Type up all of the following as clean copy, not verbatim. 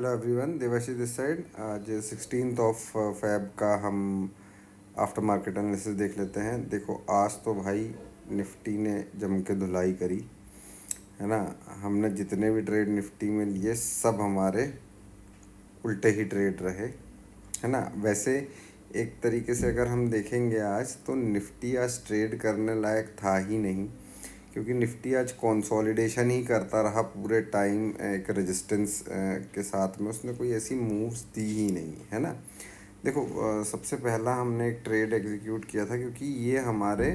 Hello everyone, Devashish this side. आज 16th of Feb का हम आफ्टर मार्केट एनालिसिस देख लेते हैं। देखो, आज तो भाई निफ्टी ने जम के धुलाई करी है ना। हमने जितने भी ट्रेड निफ्टी में लिए सब हमारे उल्टे ही ट्रेड रहे, है ना। वैसे एक तरीके से अगर हम देखेंगे आज तो निफ्टी आज ट्रेड करने लायक था ही नहीं, क्योंकि निफ्टी आज कंसोलिडेशन ही करता रहा पूरे टाइम। एक रेजिस्टेंस के साथ में उसने कोई ऐसी मूव्स दी ही नहीं, है ना। देखो, सबसे पहला हमने एक ट्रेड एग्जीक्यूट किया था, क्योंकि ये हमारे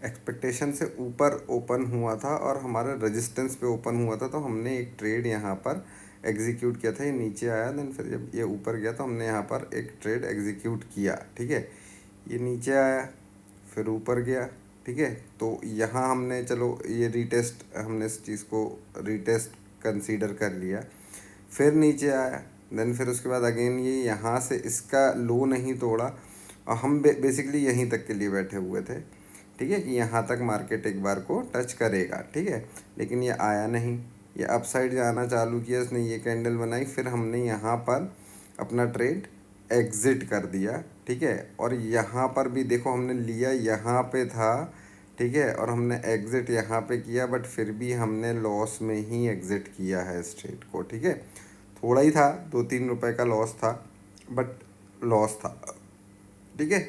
एक्सपेक्टेशन से ऊपर ओपन हुआ था और हमारे रेजिस्टेंस पे ओपन हुआ था, तो हमने एक ट्रेड यहाँ पर एग्जीक्यूट किया था। ये नीचे आया, देन फिर जब ये ऊपर गया तो हमने यहाँ पर एक ट्रेड एग्जीक्यूट किया, ठीक है। ये नीचे आया, फिर ऊपर गया, ठीक है। तो यहाँ हमने, चलो ये रीटेस्ट, हमने इस चीज़ को रीटेस्ट कंसीडर कर लिया। फिर नीचे आया, देन फिर उसके बाद अगेन ये यहाँ से इसका लो नहीं तोड़ा, और हम बेसिकली यहीं तक के लिए बैठे हुए थे, ठीक है, कि यहाँ तक मार्केट एक बार को टच करेगा, ठीक है। लेकिन ये आया नहीं, ये अपसाइड जाना चालू किया, इसने ये कैंडल बनाई, फिर हमने यहाँ पर अपना ट्रेड एग्ज़िट कर दिया, ठीक है। और यहाँ पर भी देखो, हमने लिया यहाँ पे था, ठीक है, और हमने एग्ज़िट यहाँ पे किया, बट फिर भी हमने लॉस में ही एग्ज़िट किया है इस ट्रेड को, ठीक है। थोड़ा ही था, 2-3 रुपए का लॉस था, बट लॉस था, ठीक है।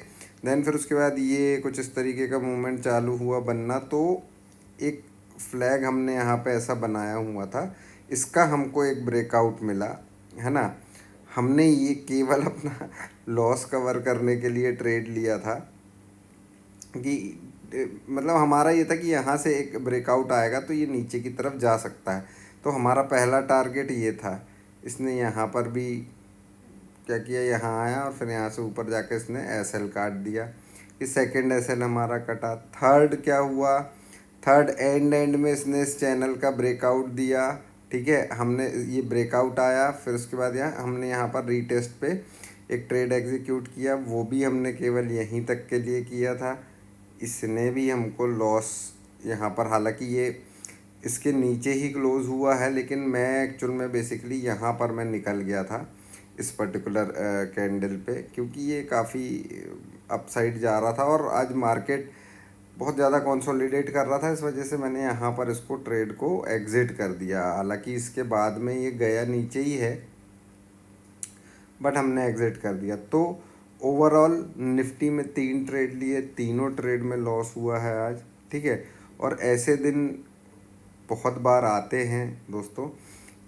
देन फिर उसके बाद ये कुछ इस तरीके का मूवमेंट चालू हुआ बनना, तो एक फ्लैग हमने यहाँ पे ऐसा बनाया हुआ था, इसका हमको एक ब्रेकआउट मिला, है ना। हमने ये केवल अपना लॉस कवर करने के लिए ट्रेड लिया था, कि मतलब हमारा ये था कि यहाँ से एक ब्रेकआउट आएगा तो ये नीचे की तरफ जा सकता है, तो हमारा पहला टारगेट ये था। इसने यहाँ पर भी क्या किया, यहाँ आया और फिर यहाँ से ऊपर जाके इसने एसएल काट दिया। ये सेकंड एसएल हमारा कटा। थर्ड क्या हुआ, थर्ड एंड में इसने इस चैनल का ब्रेकआउट दिया, ठीक है। हमने ये ब्रेकआउट आया, फिर उसके बाद हमने यहाँ पर रीटेस्ट पे एक ट्रेड एग्जीक्यूट किया, वो भी हमने केवल यहीं तक के लिए किया था। इसने भी हमको लॉस यहाँ पर, हालांकि ये इसके नीचे ही क्लोज़ हुआ है, लेकिन मैं एक्चुअल में बेसिकली यहाँ पर मैं निकल गया था इस पर्टिकुलर कैंडल पे, क्योंकि ये काफ़ी अपसाइड जा रहा था और आज मार्केट बहुत ज़्यादा कंसोलिडेट कर रहा था। इस वजह से मैंने यहाँ पर इसको ट्रेड को एग्ज़िट कर दिया। हालांकि इसके बाद में ये गया नीचे ही है, बट हमने एग्ज़िट कर दिया। तो ओवरऑल निफ्टी में 3 ट्रेड लिए, तीनों ट्रेड में लॉस हुआ है आज, ठीक है। और ऐसे दिन बहुत बार आते हैं दोस्तों,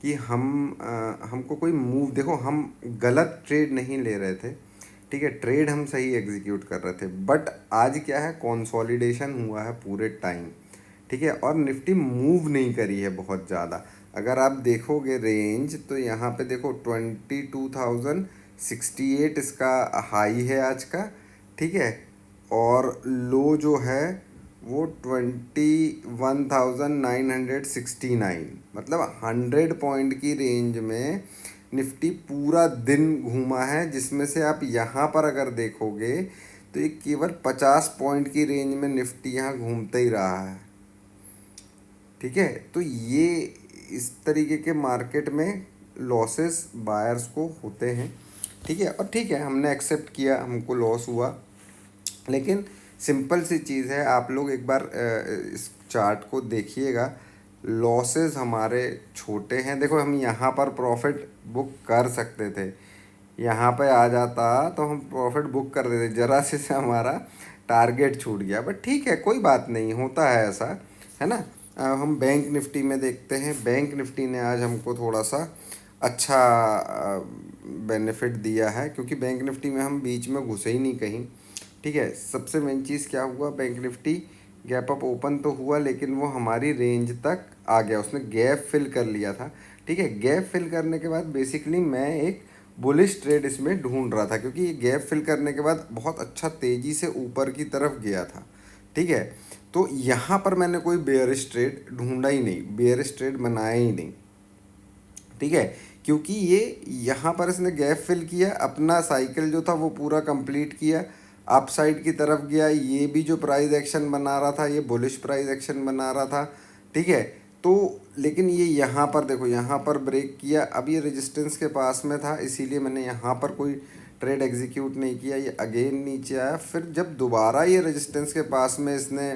कि हमको कोई मूव, देखो हम गलत ट्रेड नहीं ले रहे थे, ठीक है, ट्रेड हम सही एग्जीक्यूट कर रहे थे, बट आज क्या है, कंसोलिडेशन हुआ है पूरे टाइम, ठीक है। और निफ्टी मूव नहीं करी है बहुत ज़्यादा। अगर आप देखोगे रेंज, तो यहाँ पे देखो 22,068 इसका हाई है आज का, ठीक है। और लो जो है वो 21,969, मतलब 100 पॉइंट की रेंज में निफ्टी पूरा दिन घूमा है, जिसमें से आप यहाँ पर अगर देखोगे तो ये केवल 50 पॉइंट की रेंज में निफ्टी यहाँ घूमते ही रहा है, ठीक है। तो ये इस तरीके के मार्केट में लॉसेस बायर्स को होते हैं, ठीक है। और ठीक है, हमने एक्सेप्ट किया, हमको लॉस हुआ, लेकिन सिंपल सी चीज़ है, आप लोग एक बार इस चार्ट को देखिएगा। लॉसेस हमारे छोटे हैं। देखो, हम यहाँ पर प्रॉफिट बुक कर सकते थे, यहाँ पे आ जाता तो हम प्रॉफिट बुक कर देते, ज़रा से हमारा टारगेट छूट गया, बट ठीक है, कोई बात नहीं, होता है ऐसा, है ना। हम बैंक निफ्टी में देखते हैं। बैंक निफ्टी ने आज हमको थोड़ा सा अच्छा बेनिफिट दिया है, क्योंकि बैंक निफ्टी में हम बीच में घुसे ही नहीं कहीं, ठीक है। सबसे मेन चीज़ क्या हुआ, bank Nifty gap up open तो हुआ, लेकिन वो हमारी रेंज तक आ गया, उसने गैप फिल कर लिया था, ठीक है। गैप फिल करने के बाद बेसिकली मैं एक बुलिश ट्रेड इसमें ढूंढ रहा था, क्योंकि ये गैप फिल करने के बाद बहुत अच्छा तेज़ी से ऊपर की तरफ गया था, ठीक है। तो यहाँ पर मैंने कोई बेयरिश ट्रेड ढूंढा ही नहीं, बेयरिश ट्रेड बनाया ही नहीं, ठीक है। क्योंकि ये यहाँ पर इसने गैप फिल किया, अपना साइकिल जो था वो पूरा कंप्लीट किया, अप साइड की तरफ गया। ये भी जो प्राइस एक्शन बना रहा था, ये बुलिश प्राइस एक्शन बना रहा था, ठीक है। तो लेकिन ये यहाँ पर देखो, यहाँ पर ब्रेक किया, अब ये रेजिस्टेंस के पास में था, इसीलिए मैंने यहाँ पर कोई ट्रेड एग्जीक्यूट नहीं किया। ये अगेन नीचे आया, फिर जब दोबारा ये रेजिस्टेंस के पास में इसने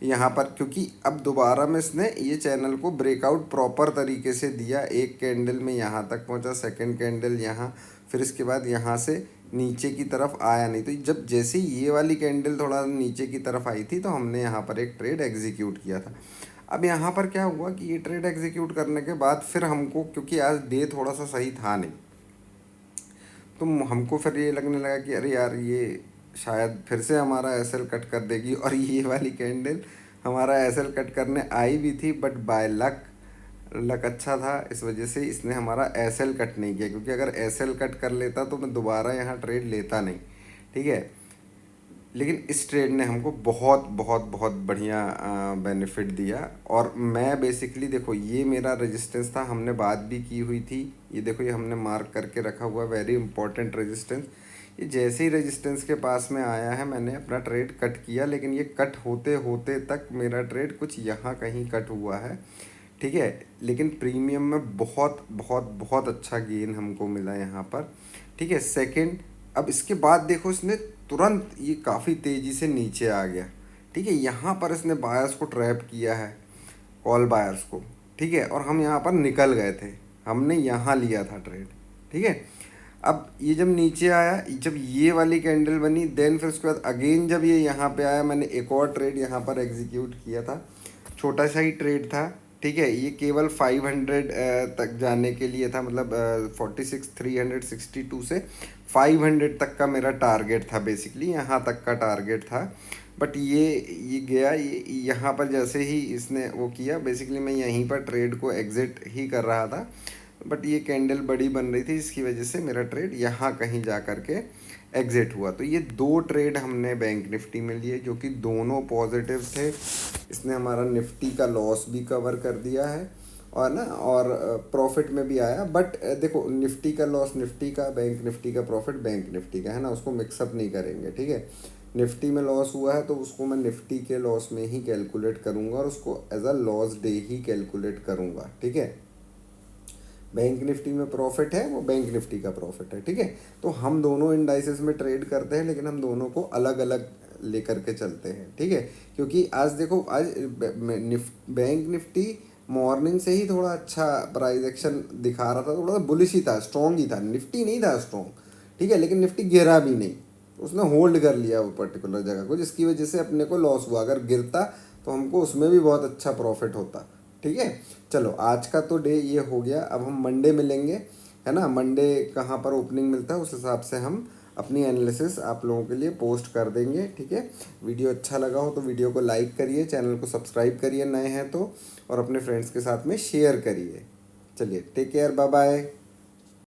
यहाँ पर, क्योंकि अब दोबारा में इसने ये चैनल को ब्रेकआउट प्रॉपर तरीके से दिया, एक कैंडल में यहाँ तक पहुँचा, सेकंड कैंडल यहाँ, फिर इसके बाद यहाँ से नीचे की तरफ आया नहीं। तो जब जैसे ही ये वाली कैंडल थोड़ा नीचे की तरफ आई थी तो हमने यहाँ पर एक ट्रेड एग्जीक्यूट किया था। अब यहाँ पर क्या हुआ कि ये ट्रेड एग्जीक्यूट करने के बाद फिर हमको, क्योंकि आज डे थोड़ा सा सही था नहीं, तो हमको फिर ये लगने लगा कि अरे यार ये शायद फिर से हमारा एसएल कट कर देगी। और ये वाली कैंडल हमारा एसएल कट करने आई भी थी, बट बाय लक, लक अच्छा था, इस वजह से इसने हमारा एसएल कट नहीं किया, क्योंकि अगर एसएल कट कर लेता तो मैं दोबारा यहाँ ट्रेड लेता नहीं। ठीक है, लेकिन इस ट्रेड ने हमको बहुत बहुत बहुत बढ़िया बेनिफिट दिया। और मैं बेसिकली देखो, ये मेरा रेजिस्टेंस था, हमने बात भी की हुई थी, ये देखो ये हमने मार्क करके रखा हुआ, वेरी इंपॉर्टेंट रेजिस्टेंस। ये जैसे ही रेजिस्टेंस के पास में आया है मैंने अपना ट्रेड कट किया, लेकिन ये कट होते होते तक मेरा ट्रेड कुछ यहाँ कहीं कट हुआ है। ठीक है, लेकिन प्रीमियम में बहुत बहुत बहुत अच्छा गेन हमको मिला यहाँ पर। ठीक है, सेकंड, अब इसके बाद देखो इसने तुरंत ये काफ़ी तेज़ी से नीचे आ गया। ठीक है, यहाँ पर इसने बायर्स को ट्रैप किया है, कॉल बायर्स को। ठीक है, और हम यहाँ पर निकल गए थे, हमने यहाँ लिया था ट्रेड। ठीक है, अब ये जब नीचे आया, जब ये वाली कैंडल बनी, देन फिर उसके बाद अगेन जब ये यहाँ पे आया, मैंने एक और ट्रेड यहाँ पर एग्जीक्यूट किया था, छोटा सा ही ट्रेड था। ठीक है, ये केवल 500 तक जाने के लिए था, मतलब 46,362 से 500 तक का मेरा टारगेट था, बेसिकली यहाँ तक का टारगेट था। बट ये गया, ये यहाँ पर जैसे ही इसने वो किया, बेसिकली मैं यहीं पर ट्रेड को एग्ज़िट ही कर रहा था, बट ये कैंडल बड़ी बन रही थी, इसकी वजह से मेरा ट्रेड यहाँ कहीं जा कर के एग्ज़िट हुआ। तो ये दो ट्रेड हमने बैंक निफ्टी में लिए, जो कि दोनों पॉजिटिव थे। इसने हमारा निफ्टी का लॉस भी कवर कर दिया है, और ना, और प्रॉफिट में भी आया। बट देखो, निफ्टी का लॉस निफ्टी का, बैंक निफ्टी का प्रॉफिट बैंक निफ्टी का है ना, उसको मिक्सअप नहीं करेंगे। ठीक है, निफ्टी में लॉस हुआ है तो उसको मैं निफ्टी के लॉस में ही कैलकुलेट करूँगा, और उसको एज अ लॉस डे ही कैलकुलेट करूँगा। ठीक है, बैंक निफ्टी में प्रॉफिट है, वो बैंक निफ्टी का प्रॉफिट है। ठीक है, तो हम दोनों इंडाइसेस में ट्रेड करते हैं, लेकिन हम दोनों को अलग अलग लेकर के चलते हैं। ठीक है, क्योंकि आज देखो, आज बैंक निफ्टी मॉर्निंग से ही थोड़ा अच्छा प्राइस एक्शन दिखा रहा था, थोड़ा बुलिश ही था, स्ट्रॉन्ग ही था, निफ्टी नहीं था स्ट्रॉन्ग। ठीक है, लेकिन निफ्टी गिरा भी नहीं, उसने होल्ड कर लिया वो पर्टिकुलर जगह को, जिसकी वजह से अपने को लॉस हुआ। अगर गिरता तो हमको उसमें भी बहुत अच्छा प्रॉफिट होता। ठीक है, चलो आज का तो डे ये हो गया, अब हम मंडे मिलेंगे, है ना। मंडे कहाँ पर ओपनिंग मिलता है उस हिसाब से हम अपनी एनालिसिस आप लोगों के लिए पोस्ट कर देंगे। ठीक है, वीडियो अच्छा लगा हो तो वीडियो को लाइक करिए, चैनल को सब्सक्राइब करिए नए हैं तो, और अपने फ्रेंड्स के साथ में शेयर करिए। चलिए, टेक केयर, बाय बाय।